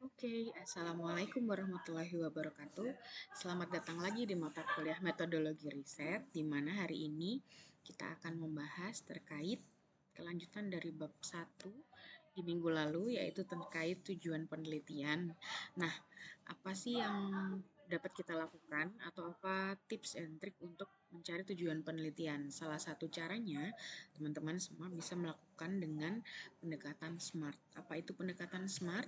Oke, Assalamualaikum warahmatullahi wabarakatuh. Selamat datang lagi di mata kuliah metodologi riset, di mana hari ini kita akan membahas terkait kelanjutan dari bab 1 di minggu lalu, yaitu terkait tujuan penelitian. Nah, apa sih yang dapat kita lakukan atau apa tips and trick untuk mencari tujuan penelitian? Salah satu caranya, teman-teman semua bisa melakukan dengan pendekatan SMART. Apa itu pendekatan SMART?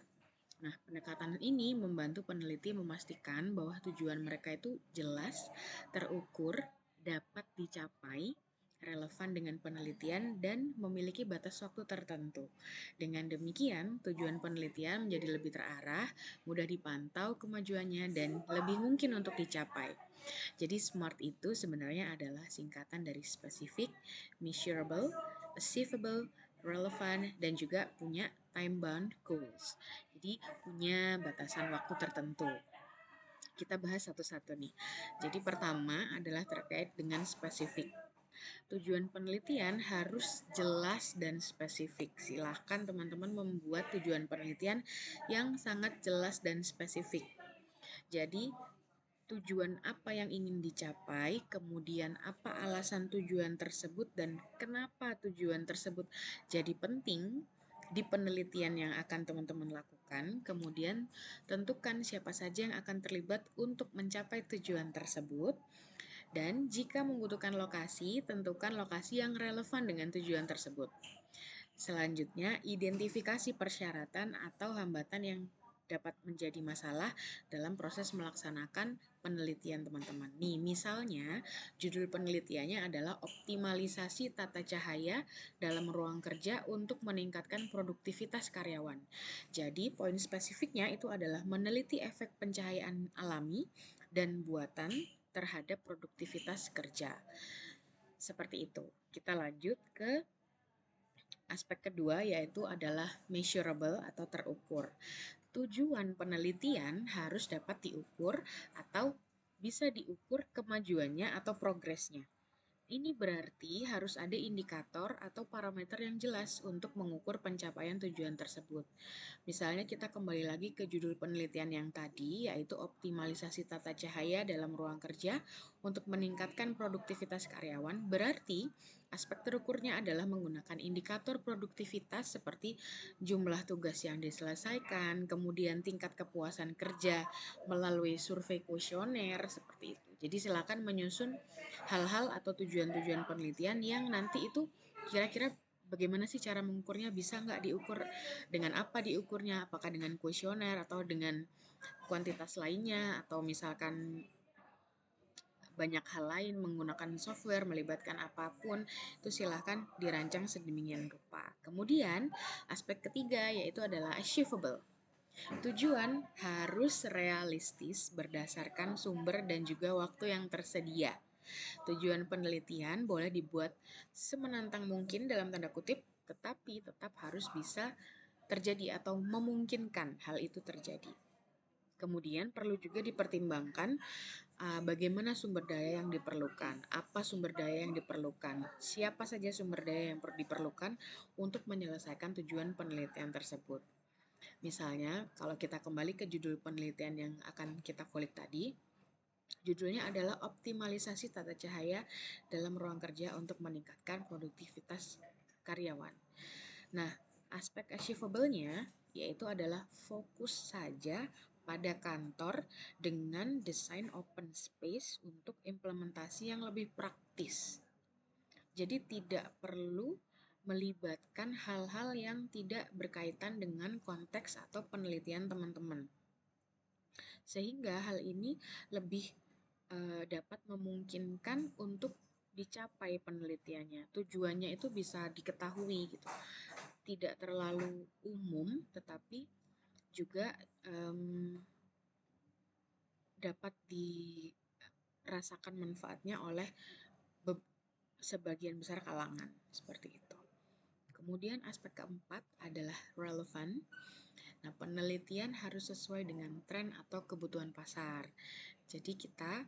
Nah, pendekatan ini membantu peneliti memastikan bahwa tujuan mereka itu jelas, terukur, dapat dicapai, relevan dengan penelitian, dan memiliki batas waktu tertentu. Dengan demikian, tujuan penelitian menjadi lebih terarah, mudah dipantau kemajuannya, dan lebih mungkin untuk dicapai. Jadi SMART itu sebenarnya adalah singkatan dari specific, measurable, achievable, relevant, dan juga punya time bound goals. Jadi punya batasan waktu tertentu. Kita bahas satu-satu nih. Jadi pertama adalah terkait dengan spesifik. Tujuan penelitian harus jelas dan spesifik. Silahkan teman-teman membuat tujuan penelitian yang sangat jelas dan spesifik. Jadi tujuan apa yang ingin dicapai, kemudian apa alasan tujuan tersebut, dan kenapa tujuan tersebut jadi penting di penelitian yang akan teman-teman lakukan. Kemudian tentukan siapa saja yang akan terlibat untuk mencapai tujuan tersebut. Dan jika membutuhkan lokasi, tentukan lokasi yang relevan dengan tujuan tersebut. Selanjutnya, identifikasi persyaratan atau hambatan yang dapat menjadi masalah dalam proses melaksanakan penelitian teman-teman. Nih, misalnya judul penelitiannya adalah optimalisasi tata cahaya dalam ruang kerja untuk meningkatkan produktivitas karyawan. Jadi, poin spesifiknya itu adalah meneliti efek pencahayaan alami dan buatan terhadap produktivitas kerja. Seperti itu. Kita lanjut ke aspek kedua, yaitu adalah measurable atau terukur. Tujuan penelitian harus dapat diukur atau bisa diukur kemajuannya atau progresnya. Ini berarti harus ada indikator atau parameter yang jelas untuk mengukur pencapaian tujuan tersebut. Misalnya kita kembali lagi ke judul penelitian yang tadi, yaitu optimalisasi tata cahaya dalam ruang kerja untuk meningkatkan produktivitas karyawan. Berarti aspek terukurnya adalah menggunakan indikator produktivitas seperti jumlah tugas yang diselesaikan, kemudian tingkat kepuasan kerja melalui survei kuesioner, seperti itu. Jadi silakan menyusun hal-hal atau tujuan-tujuan penelitian yang nanti itu kira-kira bagaimana sih cara mengukurnya, bisa nggak diukur, dengan apa diukurnya, apakah dengan kuesioner atau dengan kuantitas lainnya, atau misalkan banyak hal lain menggunakan software, melibatkan apapun, itu silahkan dirancang sedemikian rupa. Kemudian aspek ketiga yaitu adalah achievable. Tujuan harus realistis berdasarkan sumber dan juga waktu yang tersedia. Tujuan penelitian boleh dibuat semenantang mungkin dalam tanda kutip, tetapi tetap harus bisa terjadi atau memungkinkan hal itu terjadi. Kemudian perlu juga dipertimbangkan bagaimana sumber daya yang diperlukan, apa sumber daya yang diperlukan, siapa saja sumber daya yang diperlukan untuk menyelesaikan tujuan penelitian tersebut. Misalnya, kalau kita kembali ke judul penelitian yang akan kita kulik tadi, judulnya adalah optimalisasi tata cahaya dalam ruang kerja untuk meningkatkan produktivitas karyawan. Nah, aspek achievable-nya yaitu adalah fokus saja pada kantor dengan desain open space untuk implementasi yang lebih praktis. Jadi tidak perlu melibatkan hal-hal yang tidak berkaitan dengan konteks atau penelitian teman-teman. Sehingga hal ini lebih dapat memungkinkan untuk dicapai penelitiannya. Tujuannya itu bisa diketahui gitu. Tidak terlalu umum, tetapi juga dapat dirasakan manfaatnya oleh sebagian besar kalangan, seperti itu. Kemudian aspek keempat adalah relevan. Nah, penelitian harus sesuai dengan tren atau kebutuhan pasar. Jadi kita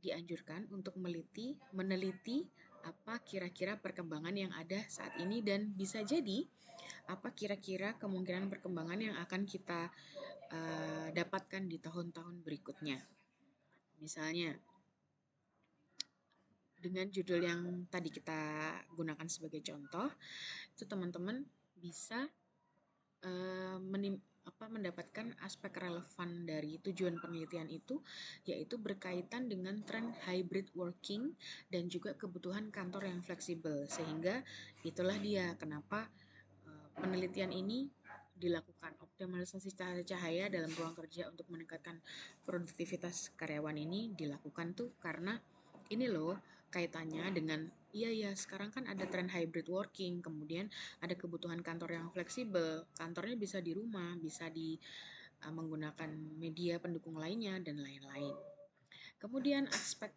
dianjurkan untuk meneliti apa kira-kira perkembangan yang ada saat ini, dan bisa jadi apa kira-kira kemungkinan perkembangan yang akan kita dapatkan di tahun-tahun berikutnya. Misalnya, dengan judul yang tadi kita gunakan sebagai contoh, itu teman-teman bisa mendapatkan aspek relevan dari tujuan penelitian itu, yaitu berkaitan dengan tren hybrid working dan juga kebutuhan kantor yang fleksibel. Sehingga itulah dia kenapa penelitian ini dilakukan. Optimalisasi cahaya dalam ruang kerja untuk meningkatkan produktivitas karyawan ini dilakukan tuh karena ini loh kaitannya dengan iya sekarang kan ada tren hybrid working, kemudian ada kebutuhan kantor yang fleksibel, kantornya bisa di rumah, bisa menggunakan media pendukung lainnya dan lain-lain. Kemudian aspek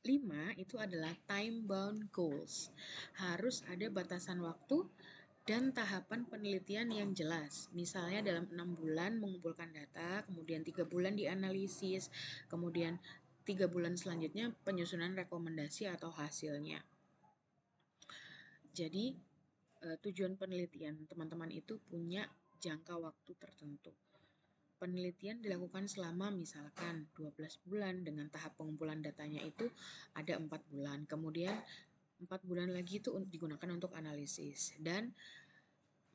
kelima itu adalah time bound goals. Harus ada batasan waktu dan tahapan penelitian yang jelas. Misalnya dalam 6 bulan mengumpulkan data, kemudian 3 bulan dianalisis, kemudian 3 bulan selanjutnya penyusunan rekomendasi atau hasilnya. Jadi tujuan penelitian teman-teman itu punya jangka waktu tertentu. Penelitian dilakukan selama misalkan 12 bulan dengan tahap pengumpulan datanya itu ada 4 bulan. Kemudian 4 bulan lagi itu digunakan untuk analisis dan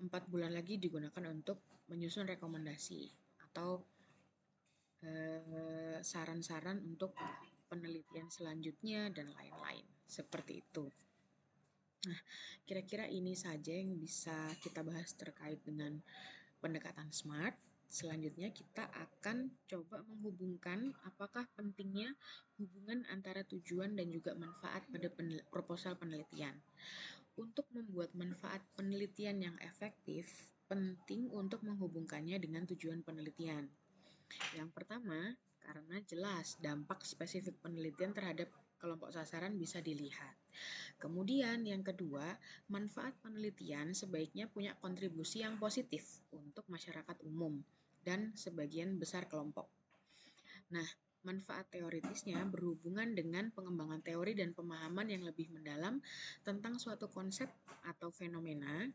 4 bulan lagi digunakan untuk menyusun rekomendasi atau saran-saran untuk penelitian selanjutnya dan lain-lain. Seperti itu. Nah, kira-kira ini saja yang bisa kita bahas terkait dengan pendekatan SMART. Selanjutnya kita akan coba menghubungkan apakah pentingnya hubungan antara tujuan dan juga manfaat pada proposal penelitian. Untuk membuat manfaat penelitian yang efektif, penting untuk menghubungkannya dengan tujuan penelitian. Yang pertama, karena jelas dampak spesifik penelitian terhadap kelompok sasaran bisa dilihat. Kemudian yang kedua, manfaat penelitian sebaiknya punya kontribusi yang positif untuk masyarakat umum dan sebagian besar kelompok. Nah, manfaat teoritisnya berhubungan dengan pengembangan teori dan pemahaman yang lebih mendalam tentang suatu konsep atau fenomena.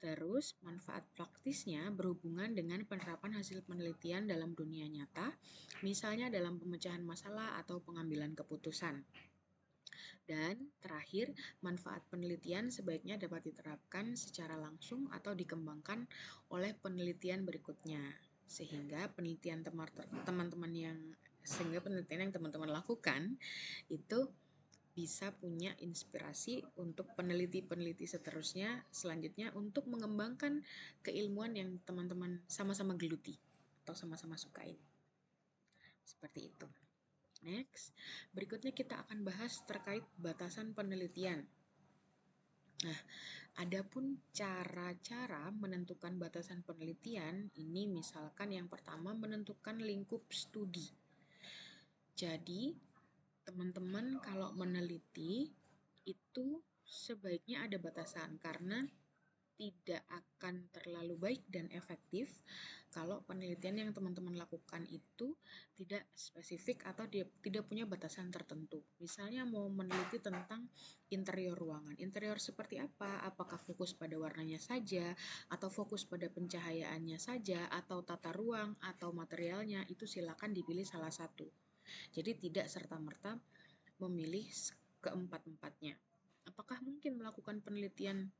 Terus, manfaat praktisnya berhubungan dengan penerapan hasil penelitian dalam dunia nyata, misalnya dalam pemecahan masalah atau pengambilan keputusan. Dan terakhir, manfaat penelitian sebaiknya dapat diterapkan secara langsung atau dikembangkan oleh penelitian berikutnya. Sehingga penelitian yang teman-teman lakukan itu bisa punya inspirasi untuk peneliti-peneliti selanjutnya untuk mengembangkan keilmuan yang teman-teman sama-sama geluti atau sama-sama sukain. Seperti itu. Next, berikutnya kita akan bahas terkait batasan penelitian. Nah, adapun cara-cara menentukan batasan penelitian, ini misalkan yang pertama menentukan lingkup studi. Jadi, teman-teman kalau meneliti itu sebaiknya ada batasan karena tidak akan terlalu baik dan efektif kalau penelitian yang teman-teman lakukan itu tidak spesifik atau tidak punya batasan tertentu. Misalnya mau meneliti tentang interior ruangan. Interior seperti apa? Apakah fokus pada warnanya saja atau fokus pada pencahayaannya saja atau tata ruang atau materialnya, itu silakan dipilih salah satu. Jadi tidak serta-merta memilih keempat-empatnya. Apakah mungkin melakukan penelitian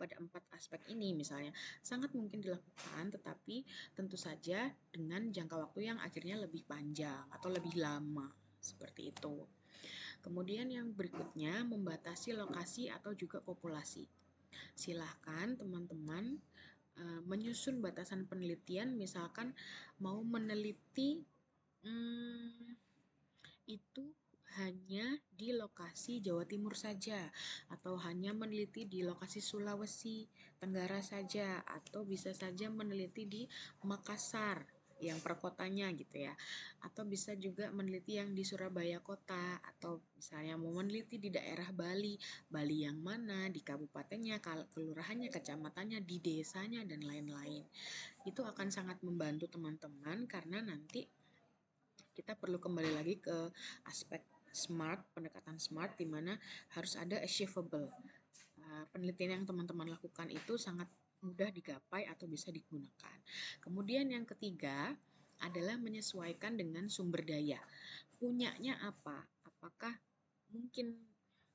pada 4 aspek ini misalnya? Sangat mungkin dilakukan, tetapi tentu saja dengan jangka waktu yang akhirnya lebih panjang atau lebih lama, seperti itu. Kemudian yang berikutnya, membatasi lokasi atau juga populasi. Silahkan teman-teman menyusun batasan penelitian, misalkan mau meneliti itu hanya di lokasi Jawa Timur saja, atau hanya meneliti di lokasi Sulawesi Tenggara saja, atau bisa saja meneliti di Makassar yang perkotanya gitu ya, atau bisa juga meneliti yang di Surabaya kota, atau misalnya mau meneliti di daerah Bali, Bali yang mana, di kabupatennya, kelurahannya, kecamatannya, di desanya dan lain-lain. Itu akan sangat membantu teman-teman karena nanti kita perlu kembali lagi ke aspek SMART, pendekatan SMART, di mana harus ada achievable. penelitian yang teman-teman lakukan itu sangat mudah digapai atau bisa digunakan. Kemudian yang ketiga adalah menyesuaikan dengan sumber daya. Punyanya apa? Apakah mungkin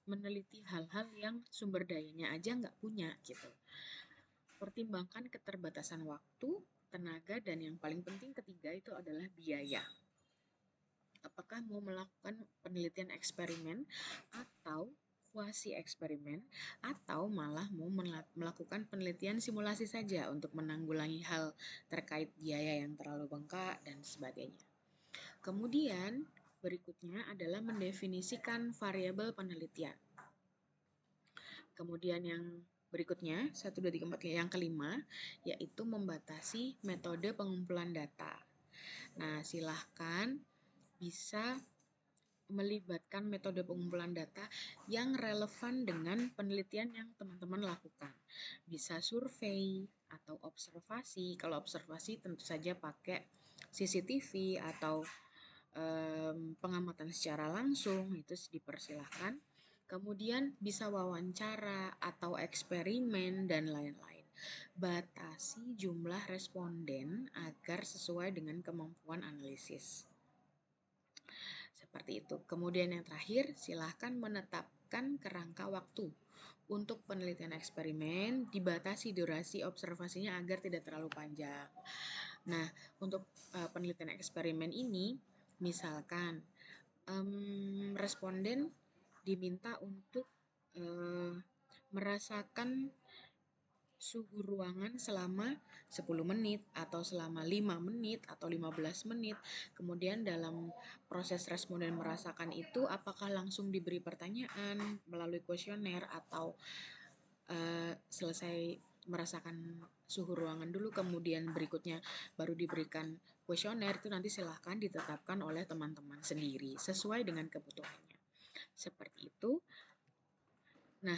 meneliti hal-hal yang sumber dayanya aja nggak punya gitu. Pertimbangkan keterbatasan waktu, tenaga, dan yang paling penting ketiga itu adalah biaya. Apakah mau melakukan penelitian eksperimen atau kuasi eksperimen atau malah mau melakukan penelitian simulasi saja untuk menanggulangi hal terkait biaya yang terlalu bengkak dan sebagainya. Kemudian berikutnya adalah mendefinisikan variabel penelitian. Kemudian yang berikutnya, 1, 2, 3, 4, yang kelima, yaitu membatasi metode pengumpulan data. Nah, silahkan bisa melibatkan metode pengumpulan data yang relevan dengan penelitian yang teman-teman lakukan. Bisa survei atau observasi. Kalau observasi tentu saja pakai CCTV atau pengamatan secara langsung, itu dipersilahkan. Kemudian bisa wawancara atau eksperimen dan lain-lain. Batasi jumlah responden agar sesuai dengan kemampuan analisis. Seperti itu. Kemudian yang terakhir, silahkan menetapkan kerangka waktu. Untuk penelitian eksperimen, dibatasi durasi observasinya agar tidak terlalu panjang. Nah, untuk penelitian eksperimen ini, misalkan responden diminta untuk merasakan suhu ruangan selama 10 menit atau selama 5 menit atau 15 menit. Kemudian dalam proses responden merasakan itu apakah langsung diberi pertanyaan melalui kuesioner atau selesai merasakan suhu ruangan dulu kemudian berikutnya baru diberikan kuesioner, itu nanti silahkan ditetapkan oleh teman-teman sendiri sesuai dengan kebutuhannya. Seperti itu. Nah,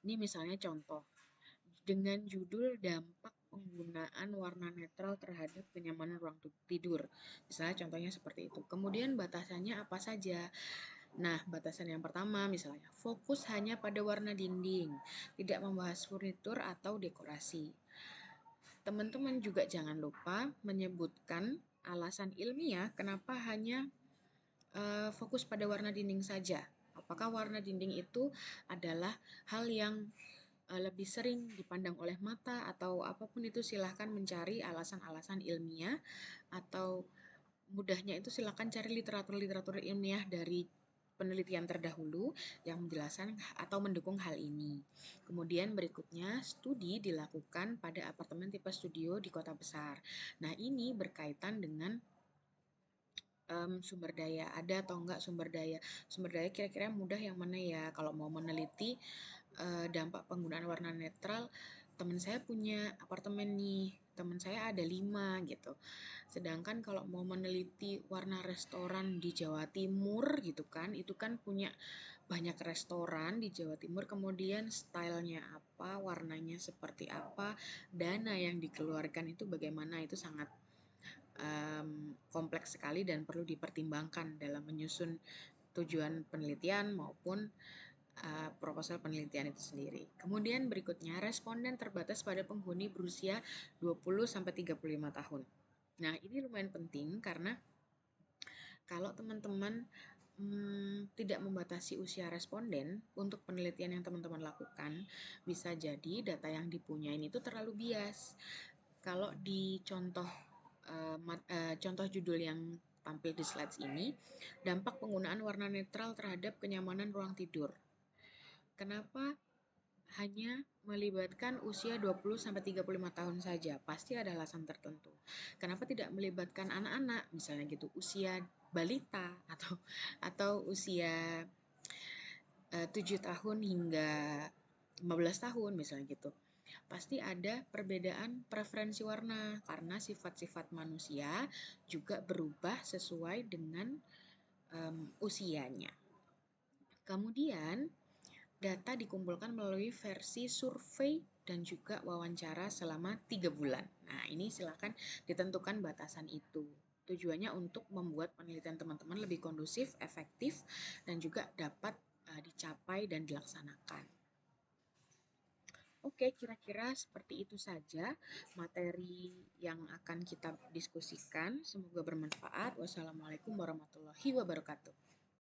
ini misalnya contoh dengan judul dampak penggunaan warna netral terhadap kenyamanan ruang tidur. Misalnya contohnya seperti itu. Kemudian batasannya apa saja? Nah, batasan yang pertama misalnya fokus hanya pada warna dinding, tidak membahas furnitur atau dekorasi. Teman-teman juga jangan lupa menyebutkan alasan ilmiah kenapa hanya fokus pada warna dinding saja. Apakah warna dinding itu adalah hal yang lebih sering dipandang oleh mata atau apapun itu, silahkan mencari alasan-alasan ilmiah atau mudahnya itu silahkan cari literatur-literatur ilmiah dari penelitian terdahulu yang menjelaskan atau mendukung hal ini. Kemudian berikutnya, studi dilakukan pada apartemen tipe studio di kota besar. Nah, ini berkaitan dengan sumber daya. Ada atau enggak sumber daya? Sumber daya kira-kira mudah yang mana ya? Kalau mau meneliti dampak penggunaan warna netral, teman saya punya apartemen nih, teman saya ada 5 gitu. Sedangkan kalau mau meneliti warna restoran di Jawa Timur gitu kan, itu kan punya banyak restoran di Jawa Timur, kemudian stylenya apa, warnanya seperti apa, dana yang dikeluarkan itu bagaimana, itu sangat kompleks sekali dan perlu dipertimbangkan dalam menyusun tujuan penelitian maupun proposal penelitian itu sendiri. Kemudian berikutnya, responden terbatas pada penghuni berusia 20-35 tahun. Nah, ini lumayan penting karena kalau teman-teman tidak membatasi usia responden untuk penelitian yang teman-teman lakukan, bisa jadi data yang dipunyain itu terlalu bias. Kalau di contoh judul yang tampil di slides ini, dampak penggunaan warna netral terhadap kenyamanan ruang tidur. Kenapa hanya melibatkan usia 20-35 tahun saja? Pasti ada alasan tertentu. Kenapa tidak melibatkan anak-anak, misalnya gitu, usia balita atau usia 7 tahun hingga 15 tahun misalnya gitu. Pasti ada perbedaan preferensi warna karena sifat-sifat manusia juga berubah sesuai dengan usianya. Kemudian data dikumpulkan melalui versi survei dan juga wawancara selama 3 bulan. Nah, ini silakan ditentukan batasan itu. Tujuannya untuk membuat penelitian teman-teman lebih kondusif, efektif, dan juga dapat dicapai dan dilaksanakan. Oke, kira-kira seperti itu saja materi yang akan kita diskusikan. Semoga bermanfaat. Wassalamualaikum warahmatullahi wabarakatuh.